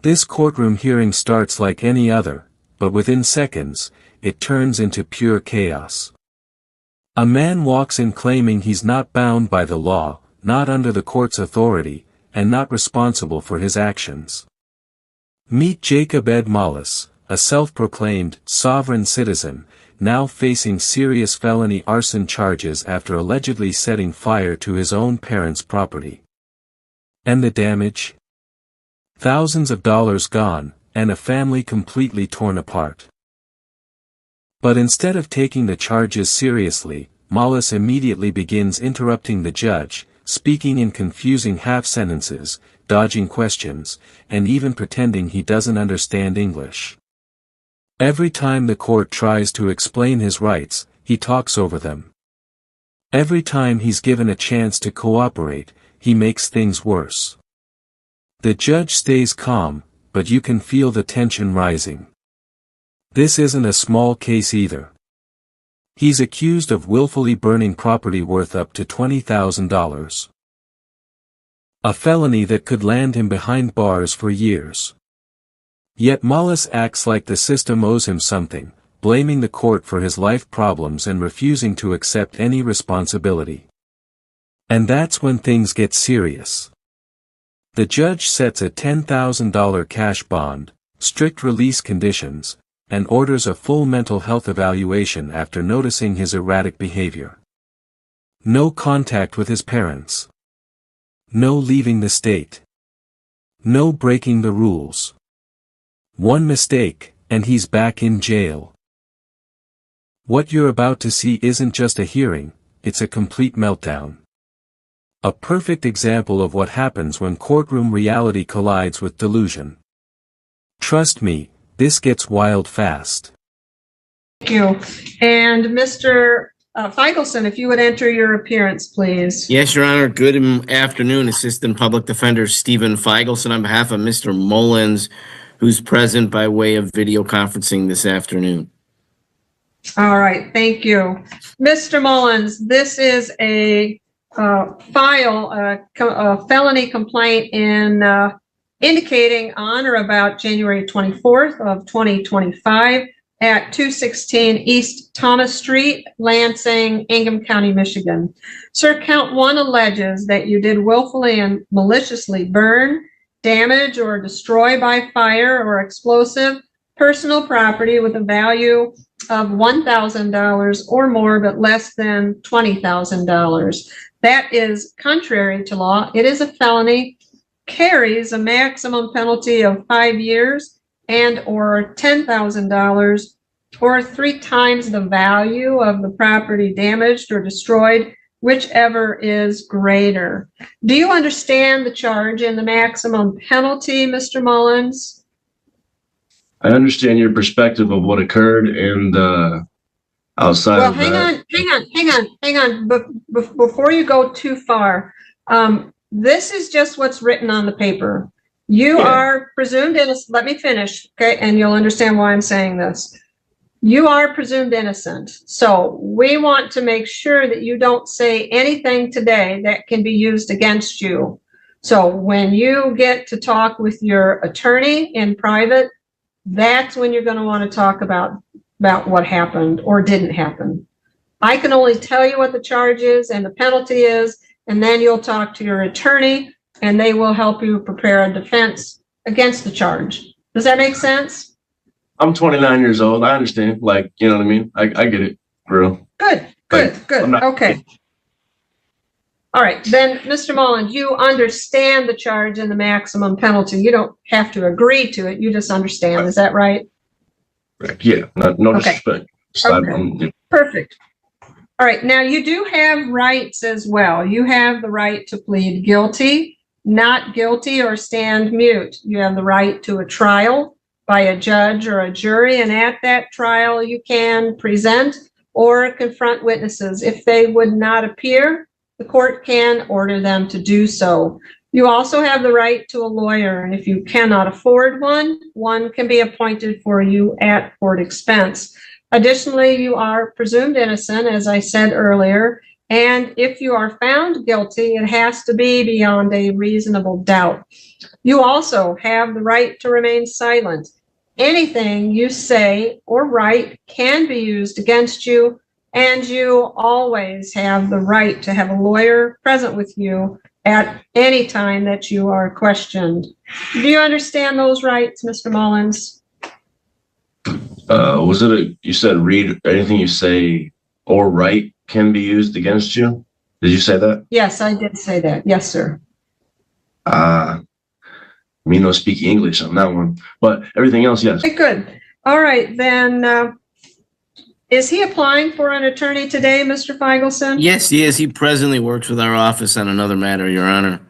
This courtroom hearing starts like any other, but within seconds, it turns into pure chaos. A man walks in claiming he's not bound by the law, not under the court's authority, and not responsible for his actions. Meet Jacob Ed Mollis, a self-proclaimed sovereign citizen, now facing serious felony arson charges after allegedly setting fire to his own parents' property. And the damage? Thousands of dollars gone, and a family completely torn apart. But instead of taking the charges seriously, Mollis immediately begins interrupting the judge, speaking in confusing half-sentences, dodging questions, and even pretending he doesn't understand English. Every time the court tries to explain his rights, he talks over them. Every time he's given a chance to cooperate, he makes things worse. The judge stays calm, but you can feel the tension rising. This isn't a small case either. He's accused of willfully burning property worth up to $20,000. A felony that could land him behind bars for years. Yet Mollis acts like the system owes him something, blaming the court for his life problems and refusing to accept any responsibility. And that's when things get serious. The judge sets a $10,000 cash bond, strict release conditions, and orders a full mental health evaluation after noticing his erratic behavior. No contact with his parents. No leaving the state. No breaking the rules. One mistake, and he's back in jail. What you're about to see isn't just a hearing, it's a complete meltdown. A perfect example of what happens when courtroom reality collides with delusion. Trust me, this gets wild fast. Thank you. And Mr. Feigelson, if you would enter your appearance, please. Yes, Your Honor. Good afternoon. Assistant Public Defender Stephen Feigelson on behalf of Mr. Mullins, who's present by way of video conferencing this afternoon. All right. Thank you. Mr. Mullins, this is a felony complaint indicating on or about January 24th of 2025 at 216 East Thomas Street, Lansing, Ingham County, Michigan. Sir, count one alleges that you did willfully and maliciously burn, damage, or destroy by fire or explosive personal property with a value of $1,000 or more, but less than $20,000. That is contrary to law. It is a felony, carries a maximum penalty of 5 years and or $10,000 or 3 times the value of the property damaged or destroyed, whichever is greater. Do you understand the charge and the maximum penalty, Mr. Mullins? I understand your perspective of what occurred and outside well, of that. hang on. Before you go too far, this is just what's written on the paper. You are presumed innocent. Let me finish, okay? And you'll understand why I'm saying this. You are presumed innocent. So we want to make sure that you don't say anything today that can be used against you. So when you get to talk with your attorney in private, that's when you're going to want to talk about what happened or didn't happen. I can only tell you what the charge is and the penalty is, and then you'll talk to your attorney and they will help you prepare a defense against the charge. Does that make sense? I'm 29 years old. I understand. Like, you know what I mean? I get it, bro. Good. Okay. All right. Then, Mr. Mullins, you understand the charge and the maximum penalty. You don't have to agree to it. You just understand. Is that right? Right. Yeah. No disrespect. Okay. Perfect. All right. Now, you do have rights as well. You have the right to plead guilty, not guilty, or stand mute. You have the right to a trial by a judge or a jury, and at that trial, you can present or confront witnesses. If they would not appear, the court can order them to do so. You also have the right to a lawyer, and if you cannot afford one, one can be appointed for you at court expense. Additionally, you are presumed innocent, as I said earlier, And if you are found guilty, it has to be beyond a reasonable doubt. You also have the right to remain silent. Anything you say or write can be used against you, and you always have the right to have a lawyer present with you at any time that you are questioned. Do you understand those rights, Mr. Mullins? You said read anything you say or write can be used against you? Did you say that? Yes, I did say that. Yes, sir. Me no speak English on that one, but everything else, yes. Okay, good. All right, then, is he applying for an attorney today, Mr. Feigelson? Yes, he is. He presently works with our office on another matter, Your Honor.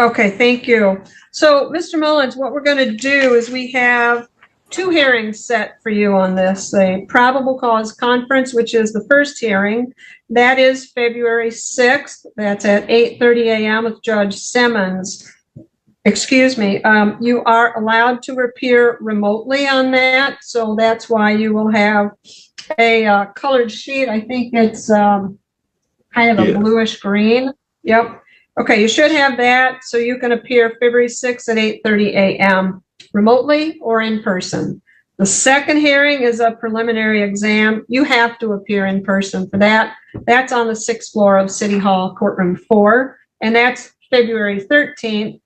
Okay, thank you. So, Mr. Mullins, what we're going to do is we have 2 hearings set for you on this. A probable cause conference, which is the first hearing. That is February 6th. That's at 8:30 a.m. with Judge Simmons. Excuse me. You are allowed to appear remotely on that, so that's why you will have a colored sheet. I think it's kind of a bluish green. Yep. Okay, you should have that, so you can appear February 6th at 8:30 a.m. remotely or in person. The second hearing is a preliminary exam. You have to appear in person for that. That's on the 6th floor of City Hall, Courtroom 4, and that's February 13th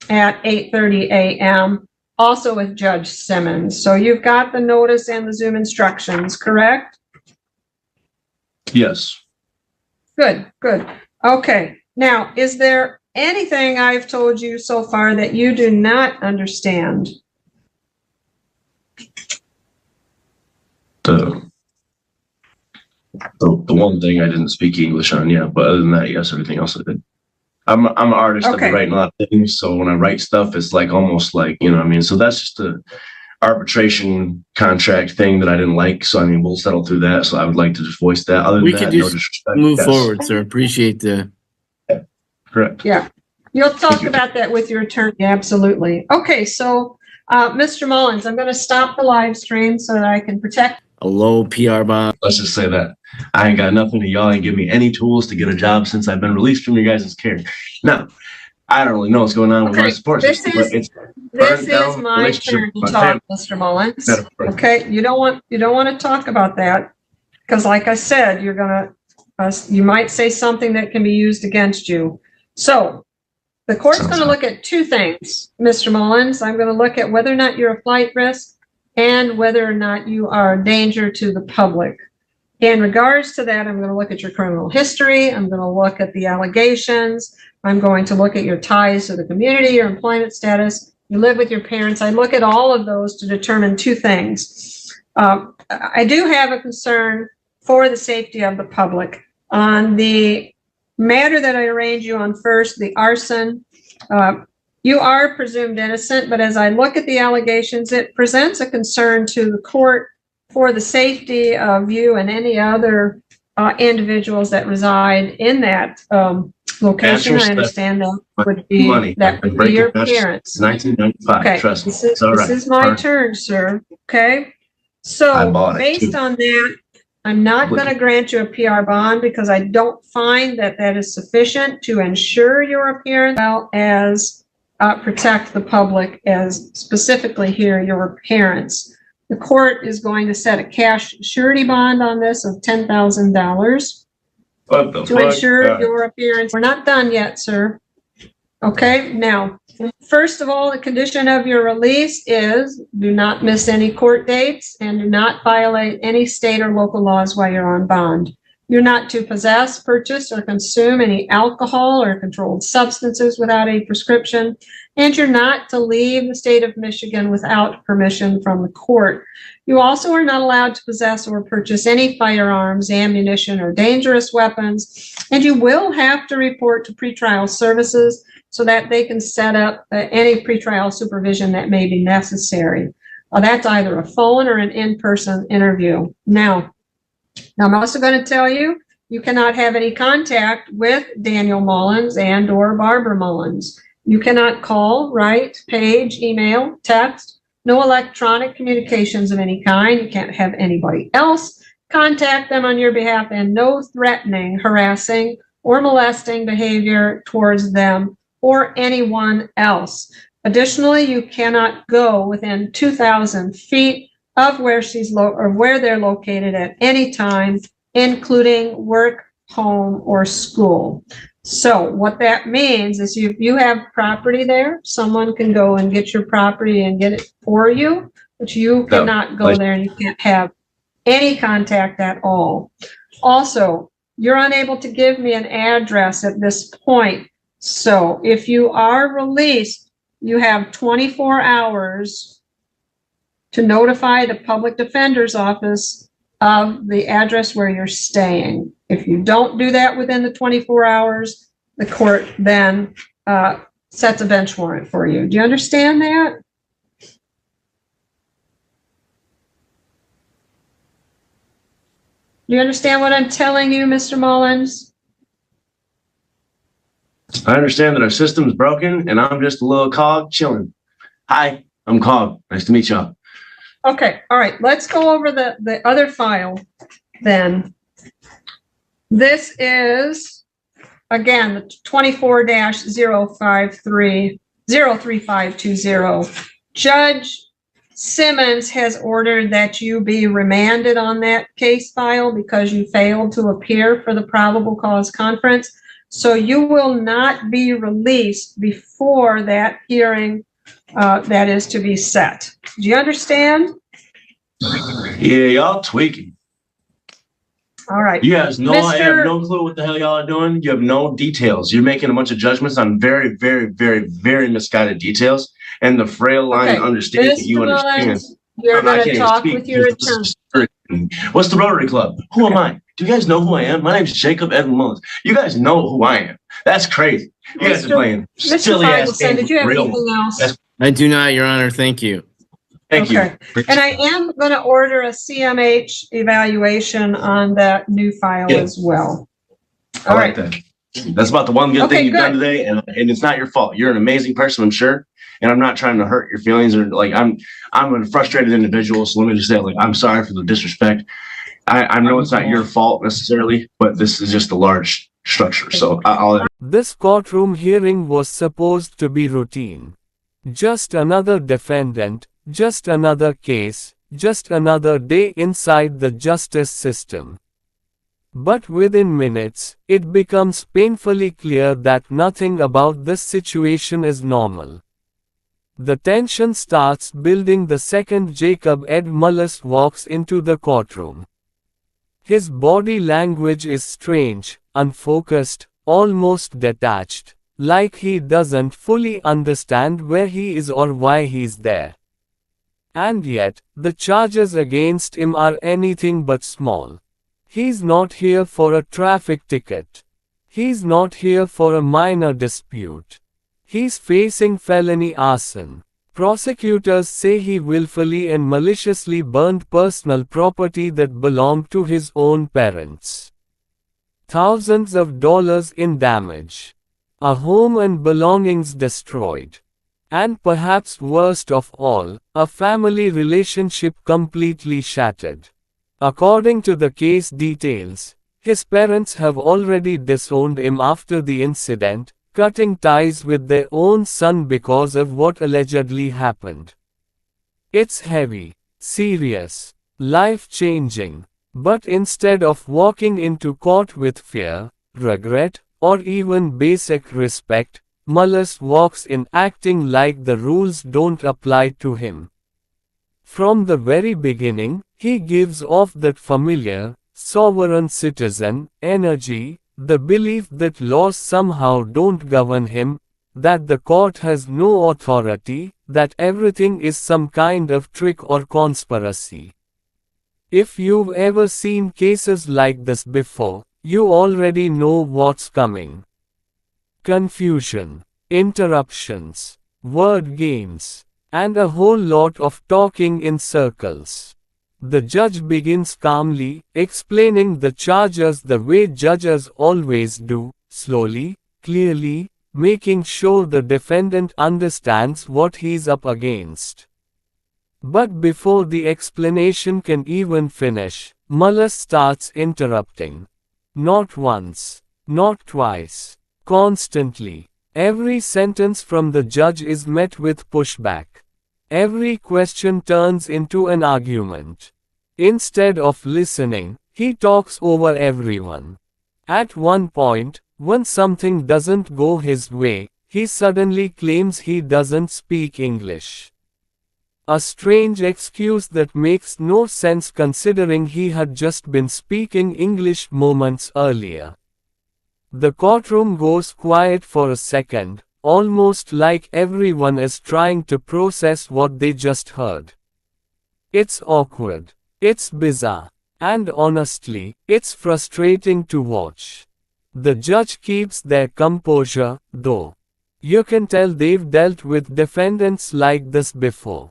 at 8:30 a.m., also with Judge Simmons. So you've got the notice and the Zoom instructions, correct? Yes. Good, good. Okay. Now, is there anything I've told you so far that you do not understand? The one thing I didn't speak English on, yeah, but other than that, yes, everything else I did. I'm an artist. Okay. I've been writing a lot of things, so when I write stuff, it's like almost like, you know what I mean? So that's just a arbitration contract thing that I didn't like. So I mean, we'll settle through that. So I would like to just voice that. Other than We that, could no just disrespect. move Yes. forward, sir. Appreciate the... Correct. Yeah. You'll talk you. about that with your attorney. Absolutely. Okay. So, Mr. Mullins, I'm going to stop the live stream so that I can protect. A low PR bond. Let's just say that I ain't got nothing, and y'all ain't give me any tools to get a job since I've been released from your guys' care. Now, I don't really know what's going on with my support system, but it's This is down my relationship turn with to my talk, family. Mr. Mullins. Metaphor. Okay, you don't want to talk about that because, like I said, you're gonna you might say something that can be used against you. So the court's going to look at 2 things, Mr. Mullins. I'm going to look at whether or not you're a flight risk and whether or not you are a danger to the public. In regards to that, I'm going to look at your criminal history. I'm going to look at the allegations. I'm going to look at your ties to the community, your employment status. You live with your parents. I look at all of those to determine 2 things. I do have a concern for the safety of the public. On the matter that I arraigned you on first, the arson, you are presumed innocent, but as I look at the allegations, it presents a concern to the court for the safety of you and any other individuals that reside in that location. I understand that would be your parents. 1995. Okay, Trust me. this is my turn, sir. Okay, so based on that, I'm not going to grant you a PR bond because I don't find that that is sufficient to ensure your appearance, as well as protect the public, as specifically here your parents. The court is going to set a cash surety bond on this of $10,000 to ensure your appearance. We're not done yet, sir. Okay, now, first of all, the condition of your release is do not miss any court dates and do not violate any state or local laws while you're on bond. You're not to possess, purchase, or consume any alcohol or controlled substances without a prescription, and you're not to leave the state of Michigan without permission from the court. You also are not allowed to possess or purchase any firearms, ammunition, or dangerous weapons, and you will have to report to pretrial services so that they can set up any pretrial supervision that may be necessary. That's either a phone or an in-person interview. Now, I'm also going to tell you, you cannot have any contact with Daniel Mullins and or Barbara Mullins. You cannot call, write, page, email, text, no electronic communications of any kind. You can't have anybody else contact them on your behalf, and no threatening, harassing, or molesting behavior towards them or anyone else. Additionally, you cannot go within 2,000 feet of where where they're located at any time, including work, home, or school. So what that means is if you have property there, someone can go and get your property and get it for you, but you cannot go there, and you can't have any contact at all. Also, you're unable to give me an address at this point. So if you are released, you have 24 hours to notify the public defender's office of the address where you're staying. If you don't do that within the 24 hours, the court then sets a bench warrant for you. Do you understand that? Do you understand what I'm telling you, Mr. Mullins? I understand that our system's broken and I'm just a little cog chilling. Hi, I'm Cog. Nice to meet y'all. Okay, all right, let's go over the other file then. This is, again, the 24-03520. Judge Simmons has ordered that you be remanded on that case file because you failed to appear for the probable cause conference. So you will not be released before that hearing that is to be set. Do you understand? Yeah, y'all tweaking. All right. You guys know I have no clue what the hell y'all are doing. You have no details. You're making a bunch of judgments on very, very, very, very misguided details. And the frail line understanding that you understand. You're going to talk with your attorney. What's the Rotary Club? Who am I? Do you guys know who I am? My name is Jacob Edwin Mullins. You guys know who I am. That's crazy. You guys are playing silly ass games. Did you have anything else? I do not, Your Honor. Thank you. Thank you. And I am going to order a CMH evaluation on that new file as well. All right. Then. That's about the one good thing you've done today, and it's not your fault. You're an amazing person, I'm sure, and I'm not trying to hurt your feelings or like I'm a frustrated individual. So let me just say, like, I'm sorry for the disrespect. I know it's not your fault necessarily, but this is just a large structure. So I'll. This courtroom hearing was supposed to be routine. Just another defendant, just another case, just another day inside the justice system. But within minutes, it becomes painfully clear that nothing about this situation is normal. The tension starts building the second Jacob Ed Mullins walks into the courtroom. His body language is strange, unfocused, almost detached, like he doesn't fully understand where he is or why he's there. And yet, the charges against him are anything but small. He's not here for a traffic ticket. He's not here for a minor dispute. He's facing felony arson. Prosecutors say he willfully and maliciously burned personal property that belonged to his own parents. Thousands of dollars in damage. A home and belongings destroyed. And perhaps worst of all, a family relationship completely shattered. According to the case details, his parents have already disowned him after the incident, cutting ties with their own son because of what allegedly happened. It's heavy, serious, life-changing, but instead of walking into court with fear, regret, or even basic respect, Mullins walks in acting like the rules don't apply to him. From the very beginning, he gives off that familiar, sovereign citizen energy, the belief that laws somehow don't govern him, that the court has no authority, that everything is some kind of trick or conspiracy. If you've ever seen cases like this before, you already know what's coming. Confusion, interruptions, word games, and a whole lot of talking in circles. The judge begins calmly, explaining the charges the way judges always do, slowly, clearly, making sure the defendant understands what he's up against. But before the explanation can even finish, Muller starts interrupting. Not once, not twice, constantly. Every sentence from the judge is met with pushback. Every question turns into an argument. Instead of listening, he talks over everyone. At one point, when something doesn't go his way, he suddenly claims he doesn't speak English. A strange excuse that makes no sense considering he had just been speaking English moments earlier. The courtroom goes quiet for a second, almost like everyone is trying to process what they just heard. It's awkward. It's bizarre. And honestly, it's frustrating to watch. The judge keeps their composure, though. You can tell they've dealt with defendants like this before.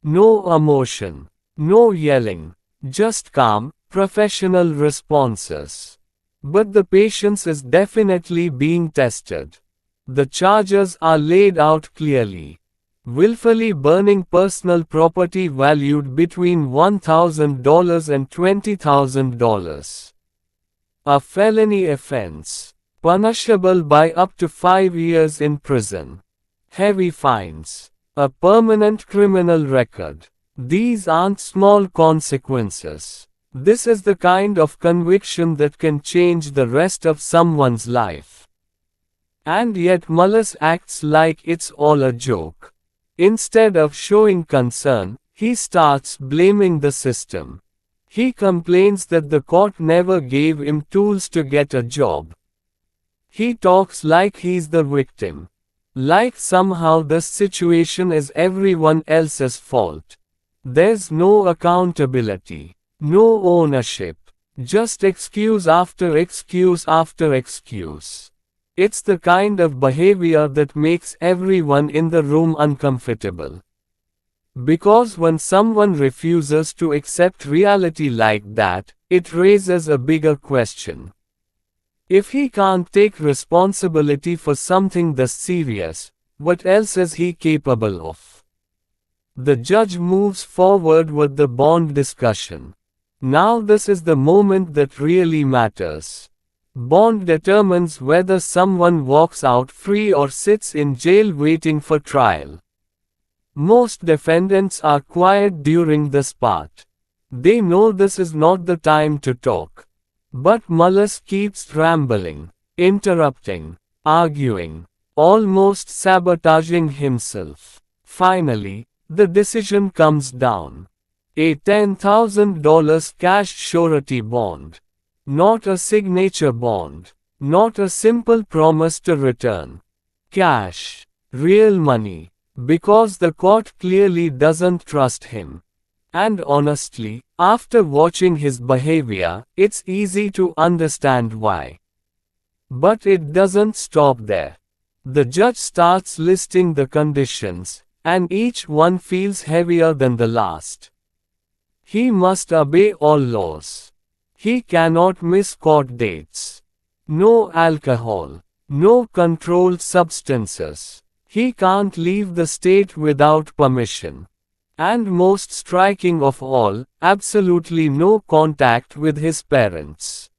No emotion. No yelling. Just calm, professional responses. But the patience is definitely being tested. The charges are laid out clearly. Willfully burning personal property valued between $1,000 and $20,000. A felony offense. Punishable by up to 5 years in prison. Heavy fines. A permanent criminal record. These aren't small consequences. This is the kind of conviction that can change the rest of someone's life. And yet Muller acts like it's all a joke. Instead of showing concern, he starts blaming the system. He complains that the court never gave him tools to get a job. He talks like he's the victim. Like somehow the situation is everyone else's fault. There's no accountability, no ownership, just excuse after excuse after excuse. It's the kind of behavior that makes everyone in the room uncomfortable. Because when someone refuses to accept reality like that, it raises a bigger question. If he can't take responsibility for something this serious, what else is he capable of? The judge moves forward with the bond discussion. Now this is the moment that really matters. Bond determines whether someone walks out free or sits in jail waiting for trial. Most defendants are quiet during this part. They know this is not the time to talk. But Muller keeps rambling, interrupting, arguing, almost sabotaging himself. Finally, the decision comes down. A $10,000 cash surety bond. Not a signature bond. Not a simple promise to return. Cash. Real money. Because the court clearly doesn't trust him. And honestly, after watching his behavior, it's easy to understand why. But it doesn't stop there. The judge starts listing the conditions, and each one feels heavier than the last. He must obey all laws. He cannot miss court dates. No alcohol. No controlled substances. He can't leave the state without permission. And most striking of all, absolutely no contact with his parents.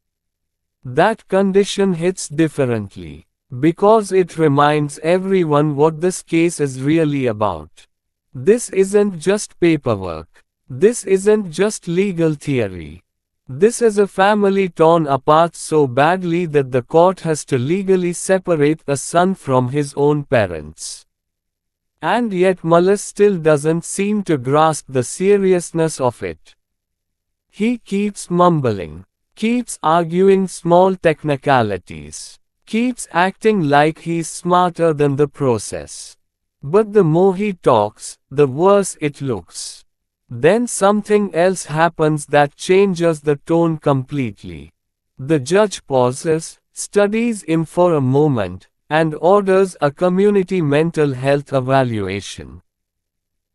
That condition hits differently, because it reminds everyone what this case is really about. This isn't just paperwork. This isn't just legal theory. This is a family torn apart so badly that the court has to legally separate a son from his own parents. And yet Muller still doesn't seem to grasp the seriousness of it. He keeps mumbling, keeps arguing small technicalities, keeps acting like he's smarter than the process. But the more he talks, the worse it looks. Then something else happens that changes the tone completely. The judge pauses, studies him for a moment, and orders a community mental health evaluation.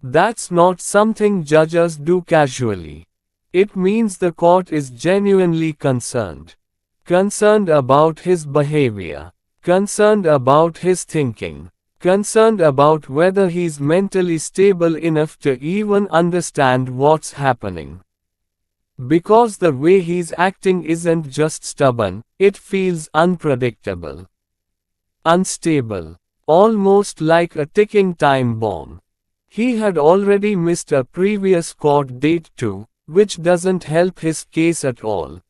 That's not something judges do casually. It means the court is genuinely concerned. Concerned about his behavior. Concerned about his thinking. Concerned about whether he's mentally stable enough to even understand what's happening. Because the way he's acting isn't just stubborn, it feels unpredictable. Unstable. Almost like a ticking time bomb. He had already missed a previous court date too, which doesn't help his case at all.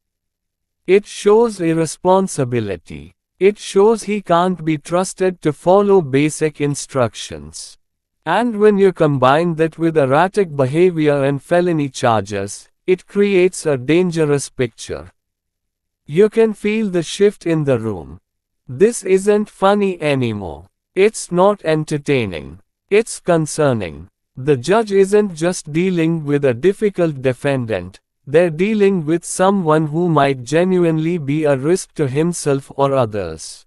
It shows irresponsibility. It shows he can't be trusted to follow basic instructions. And when you combine that with erratic behavior and felony charges, it creates a dangerous picture. You can feel the shift in the room. This isn't funny anymore. It's not entertaining. It's concerning. The judge isn't just dealing with a difficult defendant, they're dealing with someone who might genuinely be a risk to himself or others.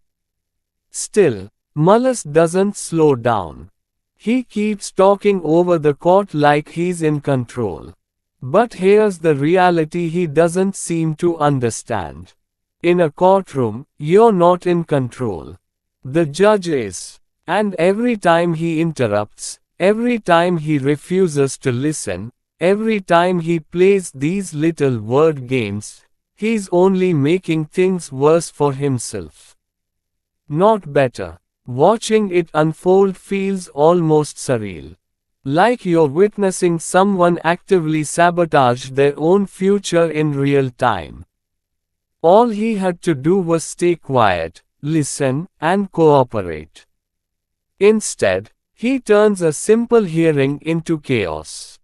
Still, Mullis doesn't slow down. He keeps talking over the court like he's in control. But here's the reality he doesn't seem to understand. In a courtroom, you're not in control. The judge is. And every time he interrupts, every time he refuses to listen, every time he plays these little word games, he's only making things worse for himself. Not better. Watching it unfold feels almost surreal. Like you're witnessing someone actively sabotage their own future in real time. All he had to do was stay quiet, listen, and cooperate. Instead, he turns a simple hearing into chaos.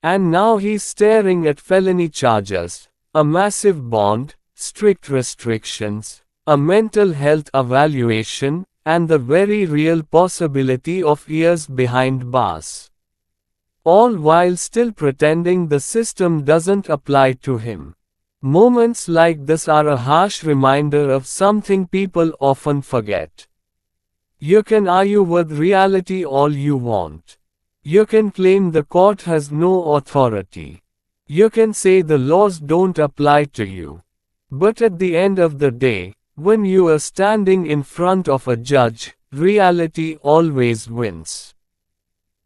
And now he's staring at felony charges, a massive bond, strict restrictions, a mental health evaluation, and the very real possibility of years behind bars. All while still pretending the system doesn't apply to him. Moments like this are a harsh reminder of something people often forget. You can argue with reality all you want. You can claim the court has no authority. You can say the laws don't apply to you. But at the end of the day, when you are standing in front of a judge, reality always wins.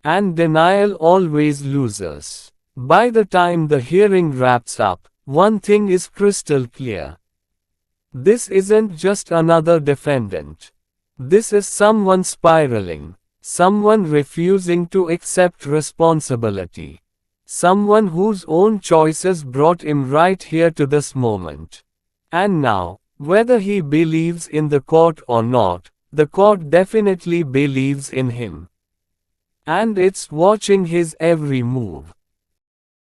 And denial always loses. By the time the hearing wraps up, one thing is crystal clear. This isn't just another defendant. This is someone spiraling. Someone refusing to accept responsibility. Someone whose own choices brought him right here to this moment. And now, whether he believes in the court or not, the court definitely believes in him. And it's watching his every move.